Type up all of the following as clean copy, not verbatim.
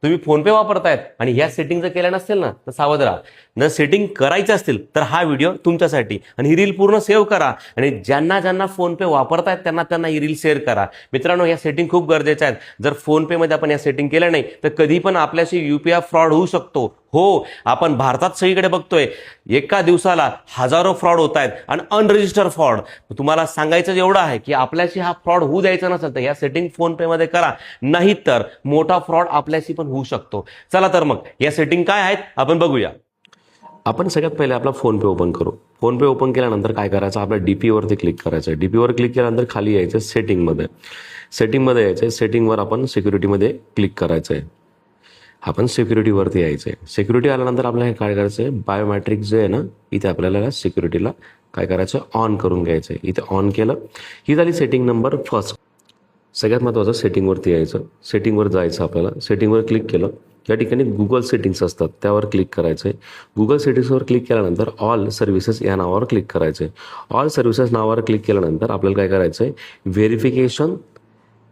तुम्ही फोनपे वापरतायत आणि ह्या सेटिंग जर केल्या नसतील ना तर सावध राहा. जर सेटिंग करायचं असतील तर हा व्हिडिओ तुमच्यासाठी, आणि ही रील पूर्ण सेव्ह करा आणि ज्यांना ज्यांना फोनपे वापरतायत त्यांना ही रील शेअर करा. मित्रांनो, या सेटिंग खूप गरजेच्या आहेत. जर फोनपेमध्ये आपण या सेटिंग केल्या नाही तर कधी पण आपल्याशी UPI फ्रॉड होऊ शकतो. हो, आपण भारतात सगळीकडे बघतोय एका दिवसाला हजारो फ्रॉड होत आहेत आणि अनरजिस्टर्ड फ्रॉड. तुम्हाला सांगायचं एवढं आहे की आपल्याशी हा फ्रॉड होऊ द्यायचा नसेल तर या सेटिंग फोनपेमध्ये करा, नाही तर मोठा फ्रॉड आपल्याशी पण होऊ शकतो. चला तर मग या सेटिंग काय आहेत आपण बघूया. आपण सगळ्यात पहिले आपला फोनपे ओपन करू. फोनपे ओपन केल्यानंतर काय करायचं, आपल्या DP वरती क्लिक करायचं. DP वर क्लिक केल्यानंतर खाली यायचं सेटिंगमध्ये यायचं. सेटिंगवर आपण सिक्युरिटीमध्ये क्लिक करायचं आहे. आपण सिक्युरिटीवरती यायचं आहे. सिक्युरिटी आल्यानंतर आपल्याला काय करायचं आहे, बायोमॅट्रिक जे आहे ना, इथे आपल्याला सिक्युरिटीला काय करायचं, ऑन करून घ्यायचं आहे. इथे ऑन केलं. ही झाली सेटिंग नंबर फर्स्ट. सगळ्यात महत्त्वाचं सेटिंगवरती यायचं. सेटिंगवर जायचं आपल्याला. सेटिंगवर क्लिक केलं. या ठिकाणी गुगल सेटिंग्स असतात, त्यावर क्लिक करायचं आहे. गुगल सेटिंग्सवर क्लिक केल्यानंतर ऑल सर्व्हिसेस या नावावर क्लिक करायचं आहे. ऑल सर्व्हिसेस नावावर क्लिक केल्यानंतर आपल्याला काय करायचं आहे, व्हेरिफिकेशन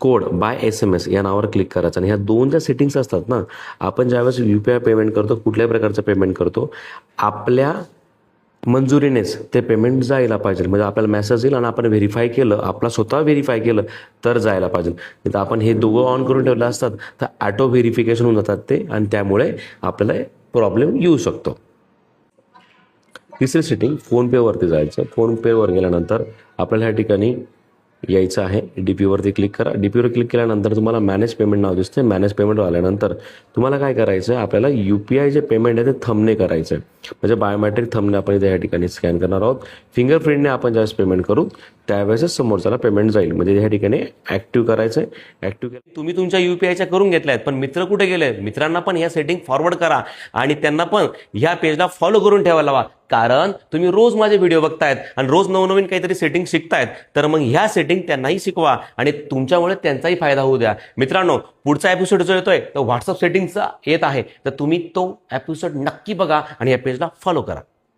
कोड बाय SMS या नावावर क्लिक करायचं. आणि ह्या दोन ज्या सेटिंग्स असतात ना, आपण ज्यावेळेस UPI पेमेंट करतो, कुठल्याही प्रकारचं पेमेंट करतो, आपल्या मंजुरीनेच ते पेमेंट जायला पाहिजे. म्हणजे आपल्याला मेसेज येईल आणि आपण व्हेरीफाय केलं, आपला स्वतः व्हेरीफाय केलं तर जायला पाहिजे. नाही तर आपण हे दोघं ऑन करून ठेवलं असतात तर ऑटो व्हेरिफिकेशन होऊन जातात ते, आणि त्यामुळे आपल्याला प्रॉब्लेम येऊ शकतो. तिसरी सेटिंग फोनपेवरती जायचं. फोनपेवर गेल्यानंतर आपल्याला ह्या ठिकाणी यायचं आहे. DP वरती क्लिक करा. DP वर क्लिक केल्यानंतर तुम्हाला मॅनेज पेमेंट नाव दिसते. मॅनेज पेमेंट आल्यानंतर तुम्हाला काय करायचं आहे, आपल्याला UPI जे पेमेंट आहे ते थंबने करायचं आहे. म्हणजे बायोमॅट्रिक थंबने आपण इथे या ठिकाणी स्कॅन करणार आहोत. फिंगरप्रिंटने आपण ज्यावेळेस पेमेंट करू त्यावेळेसच समोरच्याला पेमेंट जाईल. म्हणजे या ठिकाणी ॲक्टिव्ह करायचं आहे. ॲक्टिव्ह केलं. तुम्ही तुमच्या UPIच्या करून घेतल्यात, पण मित्र कुठे गेले? मित्रांना पण ह्या सेटिंग फॉरवर्ड करा आणि त्यांना पण ह्या पेजला फॉलो करून ठेवायला हवा. कारण तुम्ही रोज माझे व्हिडिओ बघतायत आणि रोज नवनवीन काहीतरी सेटिंग शिकतायत, तर मग ह्या सेटिंग त्यांनाही शिकवा आणि तुमच्यामुळे त्यांचाही फायदा होऊ द्या. मित्रांनो, पुढचा एपिसोड जो येतोय तो व्हॉट्सअप सेटिंगचा येत आहे, तर तुम्ही तो एपिसोड नक्की बघा आणि या पेजला फॉलो करा.